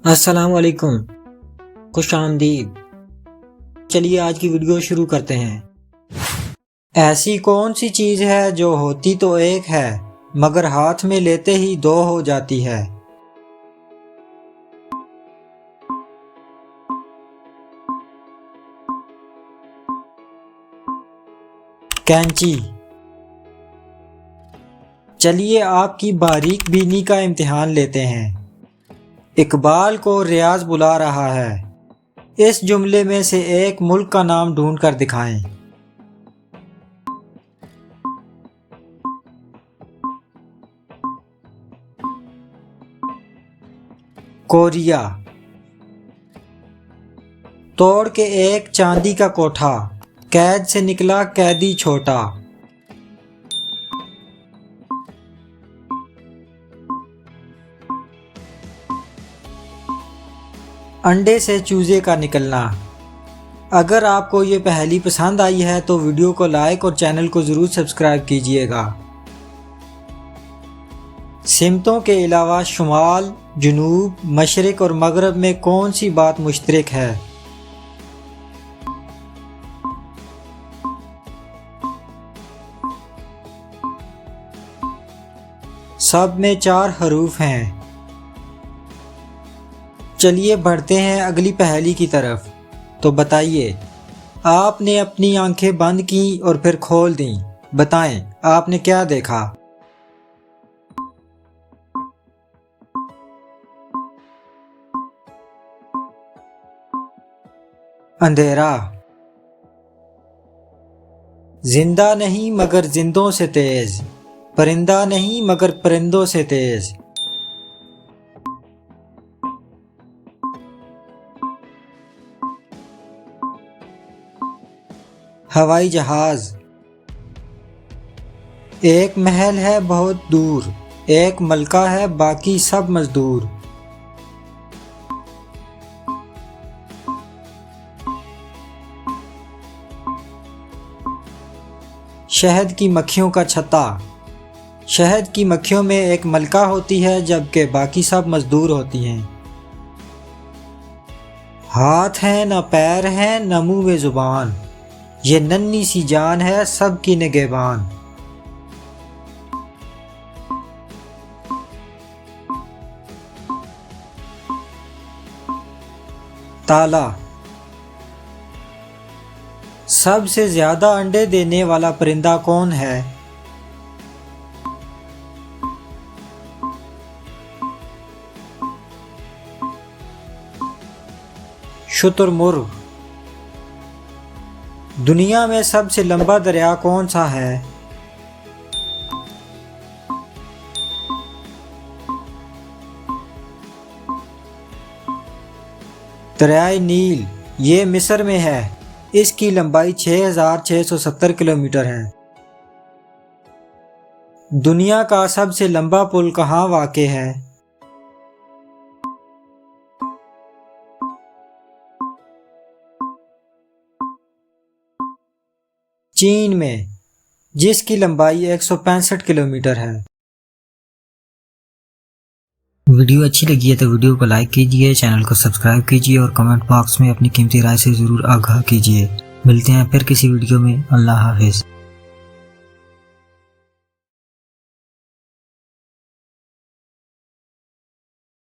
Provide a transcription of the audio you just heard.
अस्सलाम वालेकुम, खुश आमदीद। चलिए आज की वीडियो शुरू करते हैं। ऐसी कौन सी चीज़ है जो होती तो एक है मगर हाथ में लेते ही दो हो जाती है। कैंची। चलिए आपकी बारीक बीनी का इम्तिहान लेते हैं। इकबाल को रियाज बुला रहा है। इस जुमले में से एक मुल्क का नाम ढूंढ कर दिखाएं। कोरिया। तोड़ के एक चांदी का कोठा, कैद से निकला कैदी छोटा। अंडे से चूजे का निकलना। अगर आपको ये पहेली पसंद आई है तो वीडियो को लाइक और चैनल को ज़रूर सब्सक्राइब कीजिएगा। सिमतों के अलावा शुमाल, जुनूब, मशरिक और मगरब में कौन सी बात मुश्तरक है। सब में 4 हरूफ हैं। चलिए बढ़ते हैं अगली पहेली की तरफ। तो बताइए, आपने अपनी आंखें बंद की और फिर खोल दी। बताएं आपने क्या देखा। अंधेरा। जिंदा नहीं मगर जिंदों से तेज, परिंदा नहीं मगर परिंदों से तेज। हवाई जहाज। एक महल है बहुत दूर, एक मलका है बाकी सब मजदूर। शहद की मक्खियों का छत्ता। शहद की मक्खियों में एक मलका होती है जबकि बाकी सब मजदूर होती हैं। हाथ है न पैर है न मुंह में जुबान, ये नन्ही सी जान है सबकी निगहबान। ताला। सबसे ज्यादा अंडे देने वाला परिंदा कौन है। शुतुरमुर्ग। दुनिया में सबसे लंबा दरिया कौन सा है। दरियाए नील। ये मिस्र में है। इसकी लंबाई 6670 किलोमीटर है। दुनिया का सबसे लंबा पुल कहाँ वाक़े है। चीन में, जिसकी लंबाई 165 किलोमीटर है। वीडियो अच्छी लगी है तो वीडियो को लाइक कीजिए, चैनल को सब्सक्राइब कीजिए और कमेंट बॉक्स में अपनी कीमती राय से ज़रूर आगाह कीजिए। मिलते हैं फिर किसी वीडियो में। अल्लाह हाफिज़।